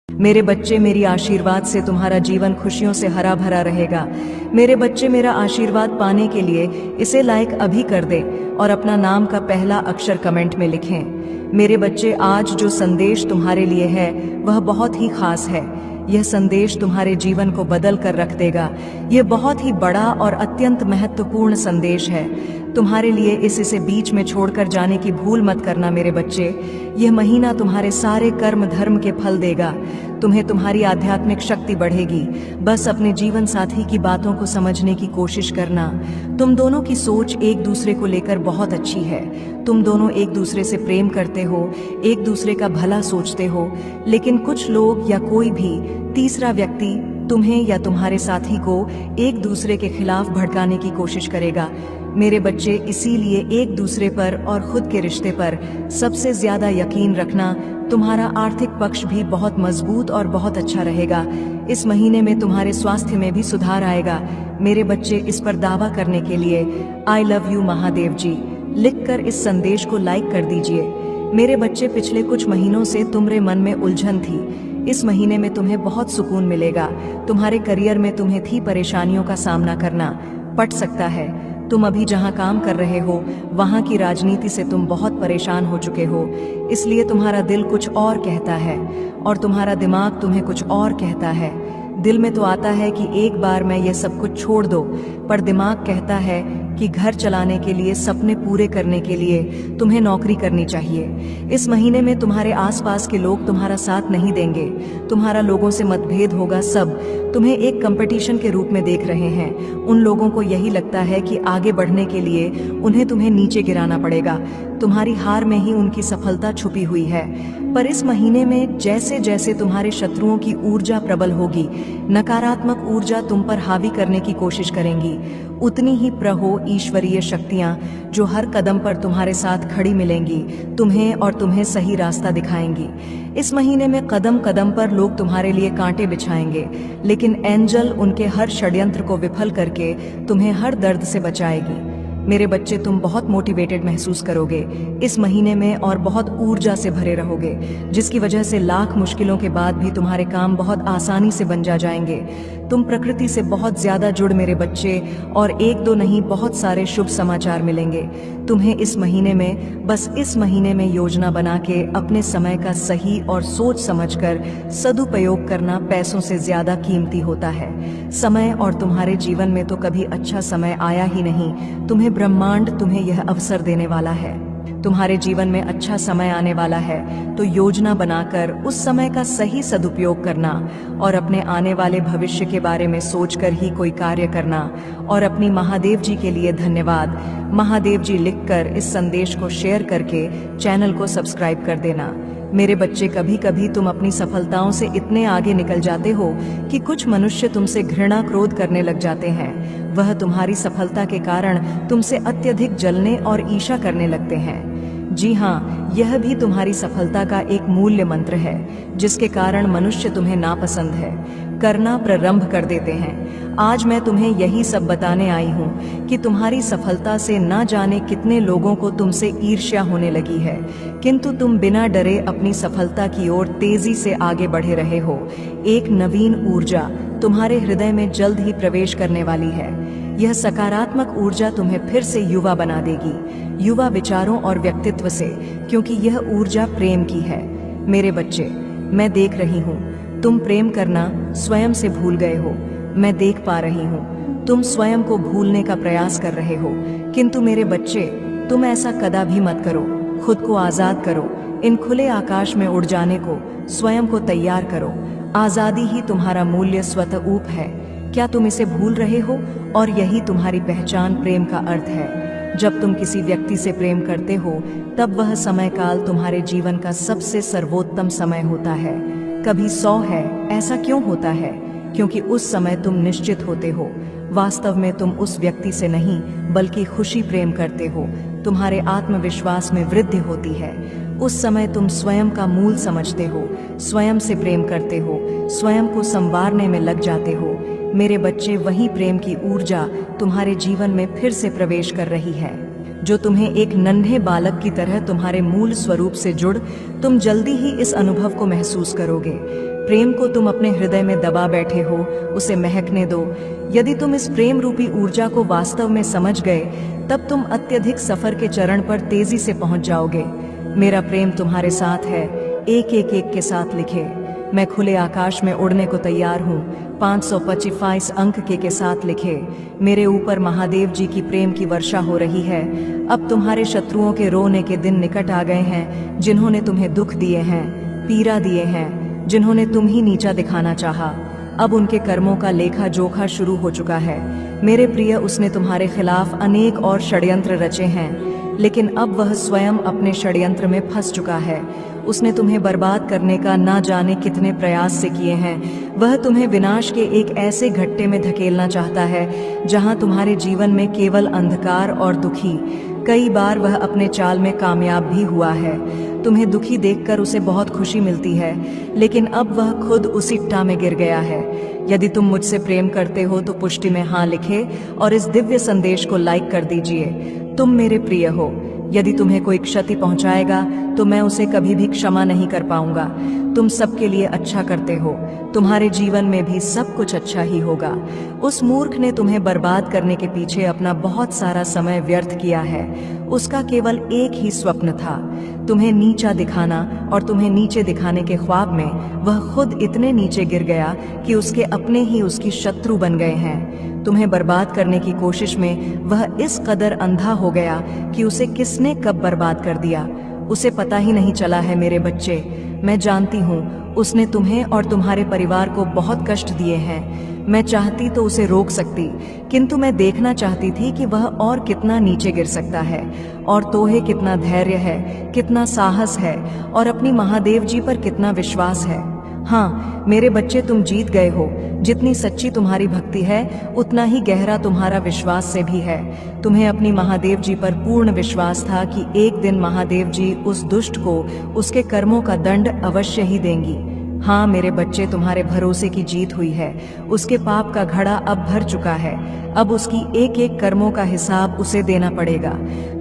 मेरे बच्चे, मेरी आशीर्वाद से तुम्हारा जीवन खुशियों से हरा भरा रहेगा। मेरे बच्चे, मेरा आशीर्वाद पाने के लिए इसे लाइक अभी कर दे और अपना नाम का पहला अक्षर कमेंट में लिखें। मेरे बच्चे, आज जो संदेश तुम्हारे लिए है वह बहुत ही खास है। यह संदेश तुम्हारे जीवन को बदल कर रख देगा। यह बहुत ही बड़ा और अत्यंत महत्वपूर्ण संदेश है तुम्हारे लिए। इसे बीच में छोड़कर जाने की भूल मत करना मेरे बच्चे। यह महीना तुम्हारे सारे कर्म धर्म के फल देगा। तुम्हें तुम्हारी आध्यात्मिक शक्ति बढ़ेगी। बस अपने जीवन साथी की बातों को समझने की कोशिश करना। तुम दोनों की सोच एक दूसरे को लेकर बहुत अच्छी है। तुम दोनों एक दूसरे से प्रेम करते हो, एक दूसरे का भला सोचते हो, लेकिन कुछ लोग या कोई भी तीसरा व्यक्ति तुम्हें या तुम्हारे साथी को एक दूसरे के खिलाफ भड़काने की कोशिश करेगा मेरे बच्चे। इसीलिए एक दूसरे पर और खुद के रिश्ते पर सबसे ज्यादा यकीन रखना। तुम्हारा आर्थिक पक्ष भी बहुत मजबूत और बहुत अच्छा रहेगा। इस महीने में तुम्हारे स्वास्थ्य में भी सुधार आएगा मेरे बच्चे। इस पर दावा करने के लिए आई लव यू महादेव जी लिखकर इस संदेश को लाइक कर दीजिए। मेरे बच्चे, पिछले कुछ महीनों से तुम्हारे मन में उलझन थी। इस महीने में तुम्हें बहुत सुकून मिलेगा। तुम्हारे करियर में तुम्हें थी परेशानियों का सामना करना पड़ सकता है। तुम अभी जहां काम कर रहे हो वहां की राजनीति से तुम बहुत परेशान हो चुके हो, इसलिए तुम्हारा दिल कुछ और कहता है और तुम्हारा दिमाग तुम्हें कुछ और कहता है। दिल में तो आता है कि एक बार मैं ये सब कुछ छोड़ दो, पर दिमाग कहता है कि घर चलाने के लिए, सपने पूरे करने के लिए तुम्हें नौकरी करनी चाहिए। इस महीने में तुम्हारे आसपास के लोग तुम्हारा साथ नहीं देंगे। तुम्हारा लोगों से मतभेद होगा। सब तुम्हें एक कंपटीशन के रूप में देख रहे हैं। उन लोगों को यही लगता है कि आगे बढ़ने के लिए उन्हें तुम्हें नीचे गिराना पड़ेगा। तुम्हारी हार में ही उनकी सफलता छुपी हुई है। पर इस महीने में जैसे जैसे तुम्हारे शत्रुओं की ऊर्जा प्रबल होगी, नकारात्मक ऊर्जा तुम पर हावी करने की कोशिश करेंगी, उतनी ही प्रहो ईश्वरीय शक्तियां जो हर कदम पर तुम्हारे साथ खड़ी मिलेंगी, तुम्हें और तुम्हें सही रास्ता दिखाएंगी। इस महीने में कदम कदम पर लोग तुम्हारे लिए कांटे बिछाएंगे, लेकिन एंजल उनके हर षड्यंत्र को विफल करके तुम्हें हर दर्द से बचाएगी मेरे बच्चे। तुम बहुत मोटिवेटेड महसूस करोगे इस महीने में और बहुत ऊर्जा से भरे रहोगे, जिसकी वजह से लाख मुश्किलों के बाद भी तुम्हारे काम बहुत आसानी से बन जाएंगे। तुम प्रकृति से बहुत ज्यादा जुड़ मेरे बच्चे, और एक दो नहीं बहुत सारे शुभ समाचार मिलेंगे तुम्हें इस महीने में। बस इस महीने में योजना बना के अपने समय का सही और सोच समझकर सदुपयोग करना पैसों से ज्यादा कीमती होता है। समय और तुम्हारे जीवन में तो कभी अच्छा समय आया ही नहीं। ब्रह्मांड तुम्हें यह अवसर देने वाला है। तुम्हारे जीवन में अच्छा समय आने वाला है, तो योजना बनाकर उस समय का सही सदुपयोग करना और अपने आने वाले भविष्य के बारे में सोचकर ही कोई कार्य करना। और अपनी महादेव जी के लिए धन्यवाद महादेव जी लिखकर इस संदेश को शेयर करके चैनल को सब्सक्राइब कर देना मेरे बच्चे। कभी कभी तुम अपनी सफलताओं से इतने आगे निकल जाते हो कि कुछ मनुष्य तुमसे घृणा क्रोध करने लग जाते हैं। वह तुम्हारी सफलता के कारण तुमसे अत्यधिक जलने और ईर्ष्या करने लगते हैं। जी हाँ, यह भी तुम्हारी सफलता का एक मूल्य मंत्र है, जिसके कारण मनुष्य तुम्हें नापसंद है करना प्रारंभ कर देते हैं। आज मैं तुम्हें यही सब बताने आई हूँ कि तुम्हारी सफलता से ना जाने कितने लोगों को तुमसे ईर्ष्या होने लगी है, किंतु तुम बिना डरे अपनी सफलता की ओर तेजी से आगे बढ़े रहे हो। एक नवीन ऊर्जा तुम्हारे हृदय में जल्द ही प्रवेश करने वाली है। यह सकारात्मक ऊर्जा तुम्हें फिर से युवा बना देगी, युवा विचारों और व्यक्तित्व से, क्योंकि यह ऊर्जा प्रेम की है मेरे बच्चे। मैं देख रही हूँ तुम प्रेम करना स्वयं से भूल गए हो। मैं देख पा रही हूँ तुम स्वयं को भूलने का प्रयास कर रहे हो, किंतु मेरे बच्चे तुम ऐसा कदापि मत करो। खुद को आजाद करो। इन खुले आकाश में उड़ जाने को स्वयं को तैयार करो। आजादी ही तुम्हारा मूल्य स्वतः है। क्या तुम इसे भूल रहे हो? और यही तुम्हारी पहचान प्रेम का अर्थ है। जब तुम किसी व्यक्ति से प्रेम करते हो तब वह समय काल तुम्हारे जीवन का सबसे सर्वोत्तम समय होता है। कभी 100 है। ऐसा क्यों होता है? क्योंकि उस समय तुम निश्चित होते हो। वास्तव में तुम उस व्यक्ति से नहीं बल्कि खुशी प्रेम करते हो। तुम्हारे आत्मविश्वास में वृद्धि होती है। उस समय तुम स्वयं का मूल समझते हो, स्वयं से प्रेम करते हो, स्वयं को संवारने में लग जाते हो मेरे बच्चे। वही प्रेम की ऊर्जा तुम्हारे जीवन में फिर से प्रवेश कर रही है, जो तुम्हें एक नन्हे बालक की तरह तुम्हारे मूल स्वरूप से जुड़ तुम जल्दी ही इस अनुभव को महसूस करोगे। प्रेम को तुम अपने हृदय में दबा बैठे हो, उसे महकने दो। यदि तुम इस प्रेम रूपी ऊर्जा को वास्तव में समझ गए, तब तुम अत्यधिक सफर के चरण पर तेजी से पहुंच जाओगे। मेरा प्रेम तुम्हारे साथ है, एक एक एक के साथ लिखे। मैं खुले आकाश में उड़ने को तैयार हूँ, 525 अंक के साथ लिखे। मेरे ऊपर महादेव जी की प्रेम की वर्षा हो रही है। अब तुम्हारे शत्रुओं के रोने के दिन निकट आ गए हैं, जिन्होंने तुम्हें दुख दिए हैं, पीड़ा दिए हैं, जिन्होंने तुम ही नीचा दिखाना चाहा। अब उनके कर्मों का लेखा जोखा शुरू हो चुका है। मेरे प्रिय, उसने तुम्हारे खिलाफ अनेक और षड्यंत्र रचे हैं, लेकिन अब वह स्वयं अपने षड्यंत्र में फंस चुका है। उसने तुम्हें बर्बाद करने का ना जाने कितने प्रयास से किए हैं। वह तुम्हें विनाश के एक ऐसे घट्टे में धकेलना चाहता है जहां तुम्हारे जीवन में केवल अंधकार और दुखी। कई बार वह अपने चाल में कामयाब भी हुआ है। तुम्हें दुखी देखकर उसे बहुत खुशी मिलती है, लेकिन अब वह खुद उसी ट्टा में गिर गया है। यदि तुम मुझसे प्रेम करते हो तो पुष्टि में हाँ लिखे और इस दिव्य संदेश को लाइक कर दीजिए। तुम मेरे प्रिय हो। यदि तुम्हें कोई क्षति पहुंचाएगा तो मैं उसे कभी भी क्षमा नहीं कर पाऊंगा। तुम सबके लिए अच्छा करते हो, तुम्हारे जीवन में भी सब कुछ अच्छा ही होगा। उस मूर्ख ने तुम्हें बर्बाद करने के पीछे अपना बहुत सारा समय व्यर्थ किया है। उसका केवल एक ही स्वप्न था, तुम्हें नीचा दिखाना, और तुम्हें नीचे दिखाने के ख्वाब में वह खुद इतने नीचे गिर गया कि उसके अपने ही उसकी शत्रु बन गए हैं। तुम्हें बर्बाद करने की कोशिश में वह इस कदर अंधा हो गया कि उसे किसने कब बर्बाद कर दिया उसे पता ही नहीं चला है। मेरे बच्चे, मैं जानती हूँ उसने तुम्हें और तुम्हारे परिवार को बहुत कष्ट दिए हैं। मैं चाहती तो उसे रोक सकती, किंतु मैं देखना चाहती थी कि वह और कितना नीचे गिर सकता है, और तोहे कितना धैर्य है, कितना साहस है, और अपनी महादेव जी पर कितना विश्वास है। हाँ मेरे बच्चे, तुम जीत गए हो। जितनी सच्ची तुम्हारी भक्ति है, उतना ही गहरा तुम्हारा विश्वास से भी है। तुम्हें अपनी महादेव जी पर पूर्ण विश्वास था कि एक दिन महादेव जी उस दुष्ट को उसके कर्मों का दंड अवश्य ही देंगी। हाँ मेरे बच्चे, तुम्हारे भरोसे की जीत हुई है। उसके पाप का घड़ा अब भर चुका है। अब उसकी एक एक कर्मों का हिसाब उसे देना पड़ेगा।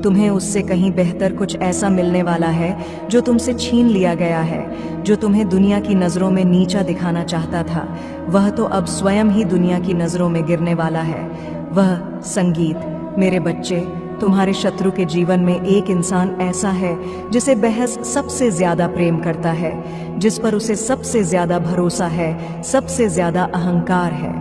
तुम्हें उससे कहीं बेहतर कुछ ऐसा मिलने वाला है जो तुमसे छीन लिया गया है। जो तुम्हें दुनिया की नजरों में नीचा दिखाना चाहता था, वह तो अब स्वयं ही दुनिया की नजरों में गिरने वाला है। वह संगीत। मेरे बच्चे, तुम्हारे शत्रु के जीवन में एक इंसान ऐसा है जिसे बहस सबसे ज्यादा प्रेम करता है, जिस पर उसे सबसे ज्यादा भरोसा है, सबसे ज्यादा अहंकार है।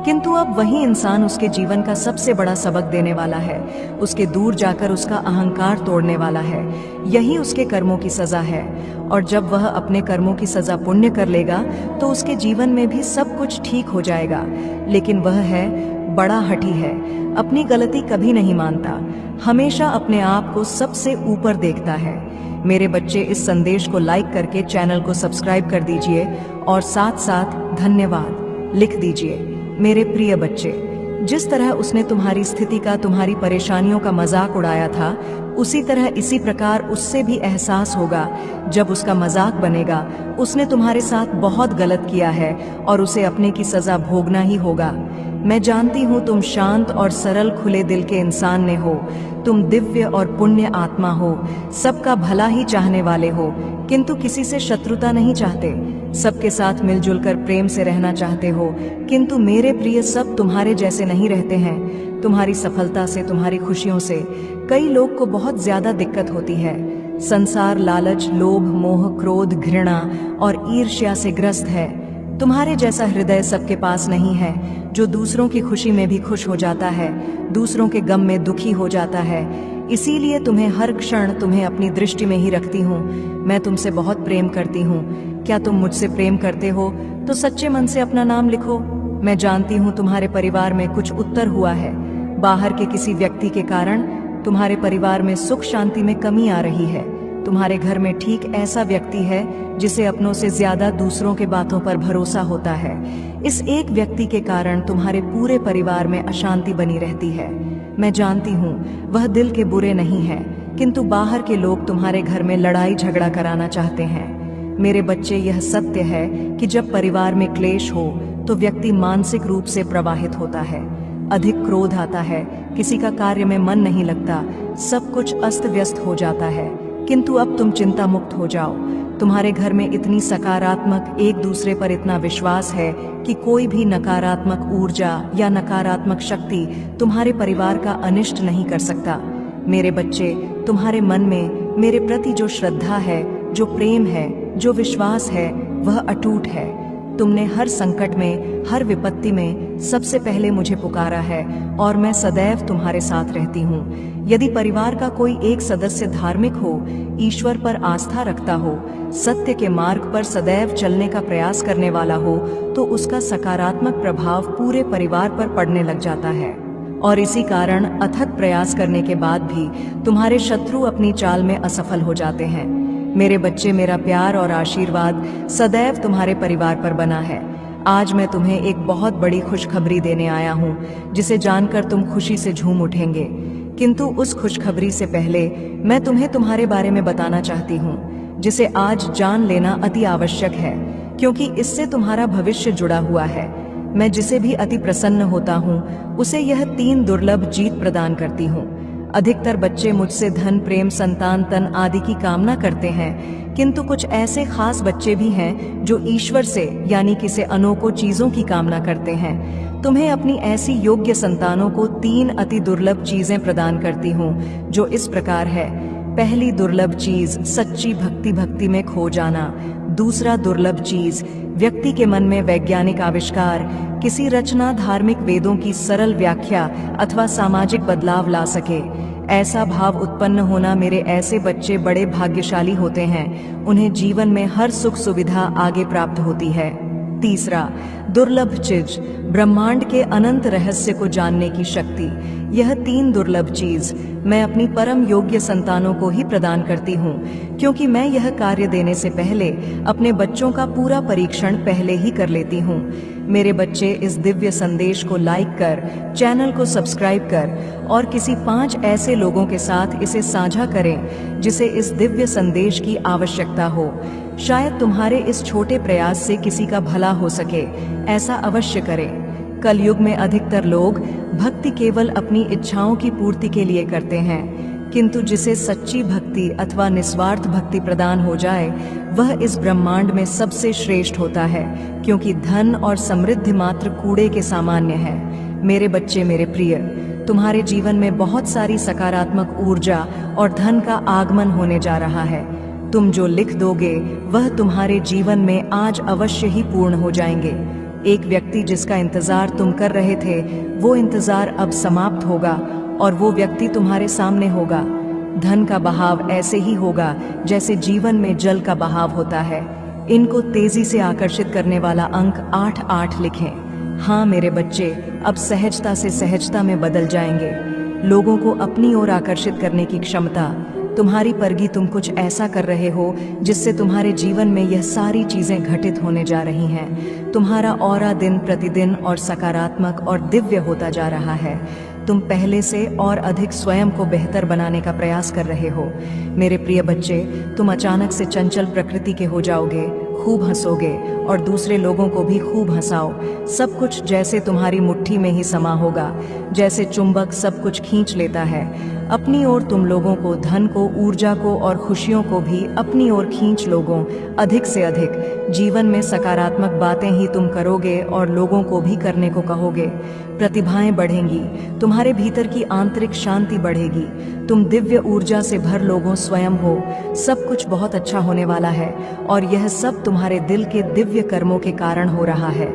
किंतु अब वही इंसान उसके जीवन का सबसे बड़ा सबक देने वाला है, उसके दूर जाकर उसका अहंकार तोड़ने वाला है। यही उसके कर्मों की सजा है, और जब वह अपने कर्मों की सजा पुण्य कर लेगा तो उसके जीवन में भी सब कुछ ठीक हो जाएगा। लेकिन वह है बड़ा हठी है, अपनी गलती कभी नहीं मानता, हमेशा अपने आप को सबसे ऊपर देखता है। मेरे बच्चे, इस संदेश को लाइक करके चैनल को सब्सक्राइब कर दीजिए और साथ साथ धन्यवाद लिख दीजिए। मेरे प्रिय बच्चे, जिस तरह उसने तुम्हारी स्थिति का, तुम्हारी परेशानियों का मजाक उड़ाया था, उसी तरह इसी प्रकार उससे भी एहसास होगा जब उसका मजाक बनेगा। उसने तुम्हारे साथ बहुत गलत किया है और उसे अपने की सजा भोगना ही होगा। मैं जानती हूँ तुम शांत और सरल खुले दिल के इंसान ने हो। तुम दिव्य और पुण्य आत्मा हो, सबका भला ही चाहने वाले हो, किंतु किसी से शत्रुता नहीं चाहते। सबके साथ मिलजुल कर प्रेम से रहना चाहते हो। किंतु मेरे प्रिय, सब तुम्हारे जैसे नहीं रहते हैं। तुम्हारी सफलता से, तुम्हारी खुशियों से कई लोग को बहुत ज्यादा दिक्कत होती है। संसार लालच, लोभ, मोह, क्रोध, घृणा और ईर्ष्या से ग्रस्त है। तुम्हारे जैसा हृदय सबके पास नहीं है, जो दूसरों की खुशी में भी खुश हो जाता है, दूसरों के गम में दुखी हो जाता है। इसीलिए तुम्हें हर क्षण, तुम्हें अपनी दृष्टि में ही रखती हूँ। मैं तुमसे बहुत प्रेम करती हूँ। क्या तुम मुझसे प्रेम करते हो तो सच्चे मन से अपना नाम लिखो। मैं जानती हूँ तुम्हारे परिवार में कुछ उत्तर हुआ है। बाहर के किसी व्यक्ति के कारण तुम्हारे परिवार में सुख शांति में कमी आ रही है। तुम्हारे घर में ठीक ऐसा व्यक्ति है जिसे अपनों से ज्यादा दूसरों के बातों पर भरोसा होता है। इस एक व्यक्ति के कारण तुम्हारे पूरे परिवार में अशांति बनी रहती है। मैं जानती हूँ वह दिल के बुरे नहीं है, किंतु बाहर के लोग तुम्हारे घर में लड़ाई झगड़ा कराना चाहते हैं। मेरे बच्चे, यह सत्य है कि जब परिवार में क्लेश हो तो व्यक्ति मानसिक रूप से प्रवाहित होता है। अधिक क्रोध आता है, किसी का कार्य में मन नहीं लगता, सब कुछ अस्त व्यस्त हो जाता है। किंतु अब तुम चिंता मुक्त हो जाओ। तुम्हारे घर में इतनी सकारात्मक एक दूसरे पर इतना विश्वास है कि कोई भी नकारात्मक ऊर्जा या नकारात्मक शक्ति तुम्हारे परिवार का अनिष्ट नहीं कर सकता। मेरे बच्चे, तुम्हारे मन में मेरे प्रति जो श्रद्धा है, जो प्रेम है, जो विश्वास है, वह अटूट है। तुमने हर संकट में, हर विपत्ति में सबसे पहले मुझे पुकारा है और मैं सदैव तुम्हारे साथ रहती हूँ। यदि परिवार का कोई एक सदस्य धार्मिक हो, ईश्वर पर आस्था रखता हो, सत्य के मार्ग पर सदैव चलने का प्रयास करने वाला हो, तो उसका सकारात्मक प्रभाव पूरे परिवार पर पड़ने लग जाता है। और इसी कारण अथक प्रयास करने के बाद भी तुम्हारे शत्रु अपनी चाल में असफल हो जाते हैं। मेरे बच्चे, मेरा प्यार और आशीर्वाद सदैव तुम्हारे परिवार पर बना है। आज मैं तुम्हें एक बहुत बड़ी खुशखबरी देने आया हूँ, जिसे जानकर तुम खुशी से झूम उठेंगे। किंतु उस खुशखबरी से पहले मैं तुम्हें तुम्हारे बारे में बताना चाहती हूँ, जिसे आज जान लेना अति आवश्यक है, क्योंकि इससे तुम्हारा भविष्य जुड़ा हुआ है। मैं जिसे भी अति प्रसन्न होता हूँ, उसे यह 3 दुर्लभ जीत प्रदान करती हूँ। अधिकतर बच्चे मुझसे धन, प्रेम, संतान, तन आदि की कामना करते हैं, किंतु कुछ ऐसे खास बच्चे भी हैं जो ईश्वर से यानी कि से अनोखो चीजों की कामना करते हैं। तुम्हें अपनी ऐसी योग्य संतानों को 3 अति दुर्लभ चीजें प्रदान करती हूँ, जो इस प्रकार है। पहली दुर्लभ चीज, सच्ची भक्ति, भक्ति में खो जाना। दूसरा दुर्लभ चीज, व्यक्ति के मन में वैज्ञानिक आविष्कार, किसी रचना, धार्मिक वेदों की सरल व्याख्या अथवा सामाजिक बदलाव ला सके। ऐसा भाव उत्पन्न होना। मेरे ऐसे बच्चे बड़े भाग्यशाली होते हैं, उन्हें जीवन में हर सुख सुविधा आगे प्राप्त होती है। तीसरा दुर्लभ चीज, ब्रह्मांड के अनंत रहस्य को जानने की शक्ति। यह 3 दुर्लभ चीज मैं अपनी परम योग्य संतानों को ही प्रदान करती हूँ, क्योंकि मैं यह कार्य देने से पहले अपने बच्चों का पूरा परीक्षण पहले ही कर लेती हूँ। मेरे बच्चे, इस दिव्य संदेश को लाइक कर, चैनल को सब्सक्राइब कर और किसी 5 ऐसे लोगों के साथ इसे साझा करें जिसे इस दिव्य संदेश की आवश्यकता हो। शायद तुम्हारे इस छोटे प्रयास से किसी का भला हो सके, ऐसा अवश्य करें। कलयुग में अधिकतर लोग भक्ति केवल अपनी इच्छाओं की पूर्ति के लिए करते हैं, किंतु जिसे सच्ची भक्ति अथवा निस्वार्थ भक्ति प्रदान हो जाए, वह इस ब्रह्मांड में सबसे श्रेष्ठ होता है, क्योंकि धन और समृद्धि मात्र कूड़े के सामान्य है। मेरे बच्चे, मेरे प्रिय, तुम्हारे जीवन में बहुत सारी सकारात्मक ऊर्जा और धन का आगमन होने जा रहा है। तुम जो लिख दोगे वह तुम्हारे जीवन में आज अवश्य ही पूर्ण हो जाएंगे। एक व्यक्ति जिसका इंतजार तुम कर रहे थे, वो इंतजार अब समाप्त होगा और वो व्यक्ति तुम्हारे सामने होगा। धन का बहाव ऐसे ही होगा जैसे जीवन में जल का बहाव होता है। इनको तेजी से आकर्षित करने वाला अंक 8-8 लिखें। हाँ मेरे बच्चे, अब सहजता से सहजता में बदल जाएंगे। लोगों को अपनी ओर आकर्षित करने की क्षमता तुम्हारी परगी। तुम कुछ ऐसा कर रहे हो जिससे तुम्हारे जीवन में यह सारी चीजें घटित होने जा रही हैं। तुम्हारा ऑरा दिन प्रतिदिन और सकारात्मक और दिव्य होता जा रहा है। तुम पहले से और अधिक स्वयं को बेहतर बनाने का प्रयास कर रहे हो। मेरे प्रिय बच्चे, तुम अचानक से चंचल प्रकृति के हो जाओगे, खूब हंसोगे और दूसरे लोगों को भी खूब हंसाओ। सब कुछ जैसे तुम्हारी मुट्ठी में ही समा होगा, जैसे चुंबक सब कुछ खींच लेता है अपनी ओर। तुम लोगों को, धन को, ऊर्जा को और खुशियों को भी अपनी ओर खींच लोगों। अधिक से अधिक जीवन में सकारात्मक बातें ही तुम करोगे और लोगों को भी करने को कहोगे। प्रतिभाएं बढ़ेंगी, तुम्हारे भीतर की आंतरिक शांति बढ़ेगी। तुम दिव्य ऊर्जा से भर लोगों स्वयं हो। सब कुछ बहुत अच्छा होने वाला है और यह सब तुम्हारे दिल के दिव्य कर्मों के कारण हो रहा है।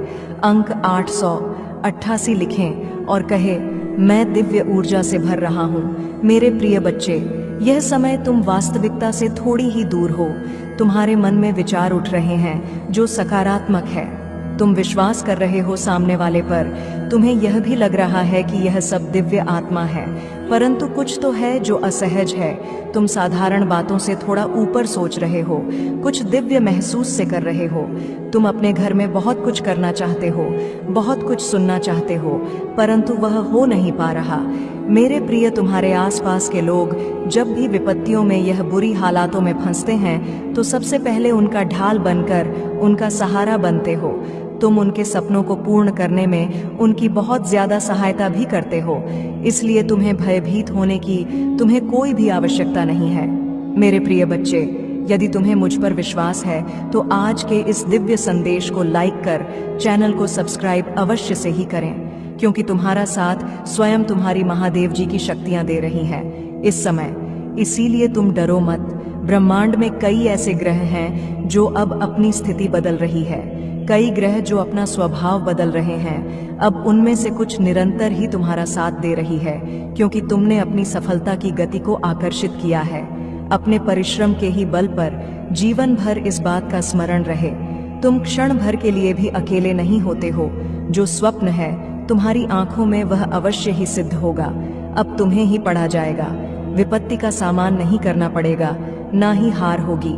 अंक 888 लिखें और कहे, मैं दिव्य ऊर्जा से भर रहा हूँ। मेरे प्रिय बच्चे, यह समय तुम वास्तविकता से थोड़ी ही दूर हो। तुम्हारे मन में विचार उठ रहे हैं जो सकारात्मक है। तुम विश्वास कर रहे हो सामने वाले पर। तुम्हें यह भी लग रहा है कि यह सब दिव्य आत्मा है, परंतु कुछ तो है जो असहज है। तुम साधारण बातों से थोड़ा ऊपर सोच रहे हो, कुछ दिव्य महसूस से कर रहे हो। तुम अपने घर में बहुत कुछ करना चाहते हो, बहुत कुछ सुनना चाहते हो, परंतु वह हो नहीं पा रहा। मेरे प्रिय, तुम्हारे आसपास के लोग जब भी विपत्तियों में, यह बुरी हालातों में फंसते हैं, तो सबसे पहले उनका ढाल बनकर उनका सहारा बनते हो। तुम उनके सपनों को पूर्ण करने में उनकी बहुत ज्यादा सहायता भी करते हो। इसलिए तुम्हें भयभीत होने की तुम्हें कोई भी आवश्यकता नहीं है। मेरे प्रिय बच्चे, यदि तुम्हें मुझ पर विश्वास है तो आज के इस दिव्य संदेश को लाइक कर चैनल को सब्सक्राइब अवश्य से ही करें, क्योंकि तुम्हारा साथ स्वयं तुम्हारी महादेव जी की शक्तियां दे रही हैं इस समय। इसीलिए तुम डरो मत। ब्रह्मांड में कई ऐसे ग्रह हैं जो अब अपनी स्थिति बदल रही है, कई ग्रह जो अपना स्वभाव बदल रहे हैं। अब उनमें से कुछ निरंतर ही तुम्हारा साथ दे रही है, क्योंकि तुमने अपनी सफलता की गति को आकर्षित किया है। अपने परिश्रम के ही बल पर जीवन भर इस बात का स्मरण रहे, तुम क्षण भर के लिए भी अकेले नहीं होते हो। जो स्वप्न है तुम्हारी आंखों में वह अवश्य ही सिद्ध होगा। अब तुम्हें ही पढ़ा जाएगा, विपत्ति का सामान नहीं करना पड़ेगा, ना ही हार होगी।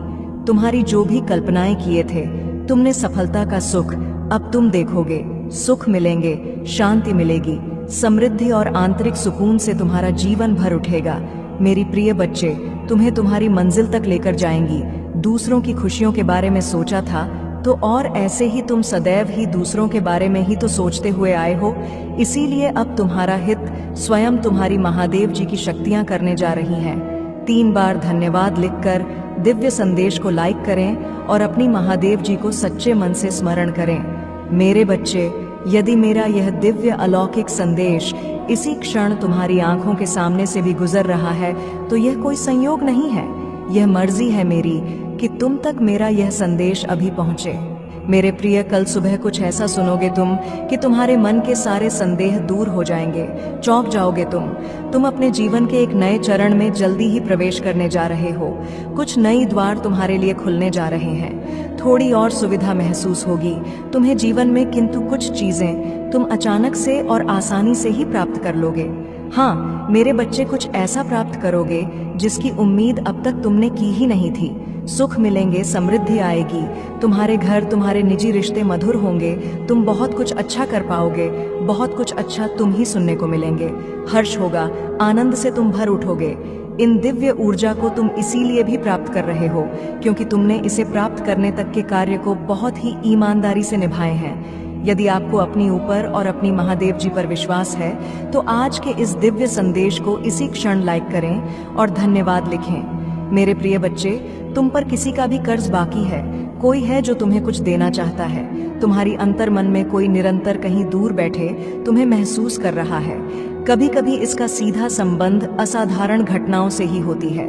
तुम्हारी जो भी कल्पनाएं किए थे, तुमने सफलता का सुख अब तुम देखोगे। सुख मिलेंगे, शांति मिलेगी, समृद्धि और आंतरिक सुकून से तुम्हारा जीवन भर उठेगा। मेरी प्रिय बच्चे, तुम्हें तुम्हारी मंजिल तक लेकर जाएंगी। दूसरों की खुशियों के बारे में सोचा था तो और ऐसे ही तुम सदैव ही दूसरों के बारे में ही तो सोचते हुए आए हो। इसीलिए अब तुम्हारा हित स्वयं तुम्हारी महादेव जी की शक्तियां करने जा रही हैं। 3 बार धन्यवाद लिखकर दिव्य संदेश को लाइक करें और अपनी महादेव जी को सच्चे मन से स्मरण करें। मेरे बच्चे, यदि मेरा यह दिव्य अलौकिक संदेश इसी क्षण तुम्हारी आंखों के सामने से भी गुजर रहा है तो यह कोई संयोग नहीं है, यह मर्जी है मेरी कि तुम तक मेरा यह संदेश अभी पहुंचे। मेरे प्रिय, कल सुबह कुछ ऐसा सुनोगे तुम कि तुम्हारे मन के सारे संदेह दूर हो जाएंगे, चौंक जाओगे तुम अपने जीवन के एक नए चरण में जल्दी ही प्रवेश करने जा रहे हो। कुछ नई द्वार तुम्हारे लिए खुलने जा रहे हैं, थोड़ी और सुविधा महसूस होगी तुम्हें जीवन में, किंतु कुछ चीजें तुम अचानक से और आसानी से ही प्राप्त कर लोगे। हाँ मेरे बच्चे, कुछ ऐसा प्राप्त करोगे जिसकी उम्मीद अब तक तुमने की ही नहीं थी। सुख मिलेंगे, समृद्धि आएगी, तुम्हारे घर, तुम्हारे निजी रिश्ते मधुर होंगे, तुम बहुत कुछ अच्छा कर पाओगे, बहुत कुछ अच्छा तुम ही सुनने को मिलेंगे। हर्ष होगा, आनंद से तुम भर उठोगे। इन दिव्य ऊर्जा को तुम इसीलिए भी प्राप्त कर रहे हो क्योंकि तुमने इसे प्राप्त करने तक के कार्य को बहुत ही ईमानदारी से निभाए हैं। यदि आपको अपनी ऊपर और अपनी महादेव जी पर विश्वास है तो आज के इस दिव्य संदेश को इसी क्षण लाइक करें और धन्यवाद लिखें। मेरे प्रिय बच्चे, तुम पर किसी का भी कर्ज बाकी है, कोई है जो तुम्हें कुछ देना चाहता है। तुम्हारी अंतर मन में कोई निरंतर कहीं दूर बैठे तुम्हें महसूस कर रहा है। कभी कभी इसका सीधा संबंध असाधारण घटनाओं से ही होती है।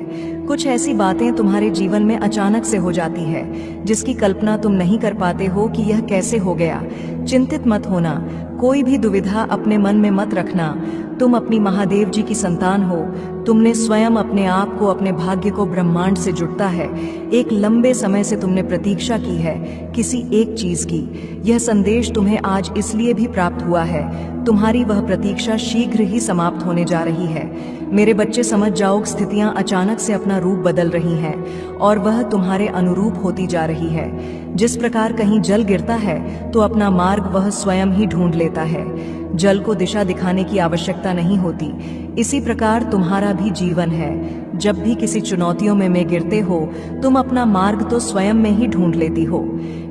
कुछ ऐसी बातें तुम्हारे जीवन में अचानक से हो जाती है जिसकी कल्पना तुम नहीं कर पाते हो कि यह कैसे हो गया। चिंतित मत होना, कोई भी दुविधा अपने मन में मत रखना। तुम अपनी महादेव जी की संतान हो, तुमने स्वयं अपने आप को, अपने भाग्य को ब्रह्मांड से जुड़ता है। एक लंबे समय से तुमने प्रतीक्षा की है किसी एक चीज की। यह संदेश तुम्हें आज इसलिए भी प्राप्त हुआ है, तुम्हारी वह प्रतीक्षा शीघ्र ही समाप्त होने जा रही है। मेरे बच्चे, समझ जाओ, स्थितियां अचानक से अपना रूप बदल रही हैं और वह तुम्हारे अनुरूप होती जा रही है। जिस प्रकार कहीं जल गिरता है तो अपना मार्ग वह स्वयं ही ढूंढ लेता है, जल को दिशा दिखाने की आवश्यकता नहीं होती। इसी प्रकार तुम्हारा भी जीवन है। जब भी किसी चुनौतियों में गिरते हो तुम अपना मार्ग तो स्वयं में ही ढूंढ लेती हो।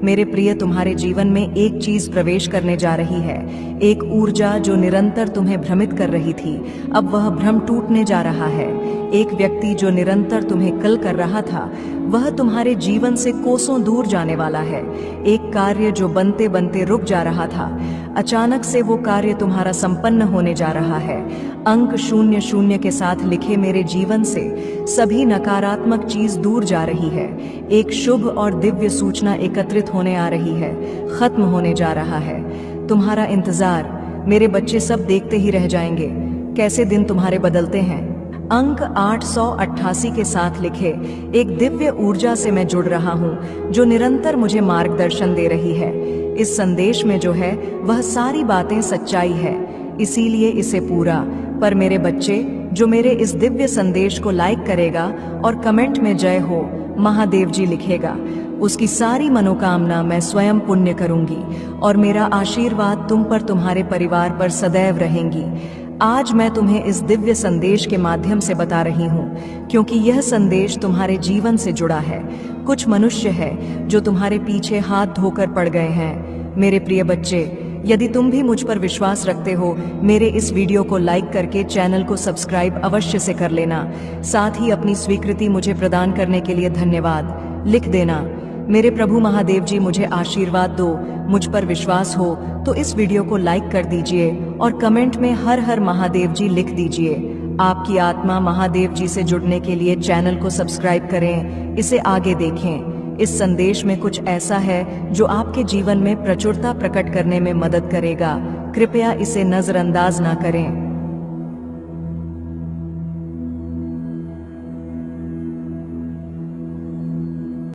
मेरे प्रिय, तुम्हारे जीवन में एक चीज प्रवेश करने जा रही है, एक ऊर्जा जो निरंतर तुम्हें भ्रमित कर रही थी, अब वह भ्रम टूटने जा रहा है। एक व्यक्ति जो निरंतर तुम्हें कल कर रहा था वह तुम्हारे जीवन से कोसों दूर जाने वाला है। एक कार्य जो बनते बनते रुक जा रहा था, अचानक से वो कार्य तुम्हारा संपन्न होने जा रहा है। अंक 00 के साथ लिखे मेरे जीवन से सभी नकारात्मक चीज दूर जा रही है। एक शुभ और दिव्य सूचना एकत्रित होने आ रही है, खत्म होने जा रहा है। तुम्हारा इंतजार मेरे बच्चे सब देखते ही रह जाएंगे कैसे दिन तुम्हारे बदलते हैं। अंक 888 के साथ लिखे एक दिव्य ऊर्जा से मैं जुड़ रहा हूँ जो निरंतर मुझे मार्गदर्शन दे रही है। इस संदेश में जो है वह सारी बातें सच्चाई है, इसीलिए इसे पूरा। पर मेरे बच्चे, जो मेरे इस दिव्य संदेश को लाइक करेगा और कमेंट में जय हो महादेव जी लिखेगा, उसकी सारी मनोकामना मैं स्वयं पुण्य करूंगी और मेरा आशीर्वाद तुम पर, तुम्हारे परिवार पर सदैव रहेंगी। आज मैं तुम्हें इस दिव्य संदेश के माध्यम से बता रही हूँ क्योंकि यह संदेश तुम्हारे जीवन से जुड़ा है। कुछ मनुष्य है जो तुम्हारे पीछे हाथ धोकर पड़ गए हैं। मेरे प्रिय बच्चे, यदि तुम भी मुझ पर विश्वास रखते हो, मेरे इस वीडियो को लाइक करके चैनल को सब्सक्राइब अवश्य से कर लेना। साथ ही अपनी स्वीकृति मुझे प्रदान करने के लिए धन्यवाद लिख देना। मेरे प्रभु महादेव जी मुझे आशीर्वाद दो। मुझ पर विश्वास हो तो इस वीडियो को लाइक कर दीजिए और कमेंट में हर हर महादेव जी लिख दीजिए। आपकी आत्मा महादेव जी से जुड़ने के लिए चैनल को सब्सक्राइब करें, इसे आगे देखें। इस संदेश में कुछ ऐसा है जो आपके जीवन में प्रचुरता प्रकट करने में मदद करेगा। कृपया इसे नजरअंदाज ना करें।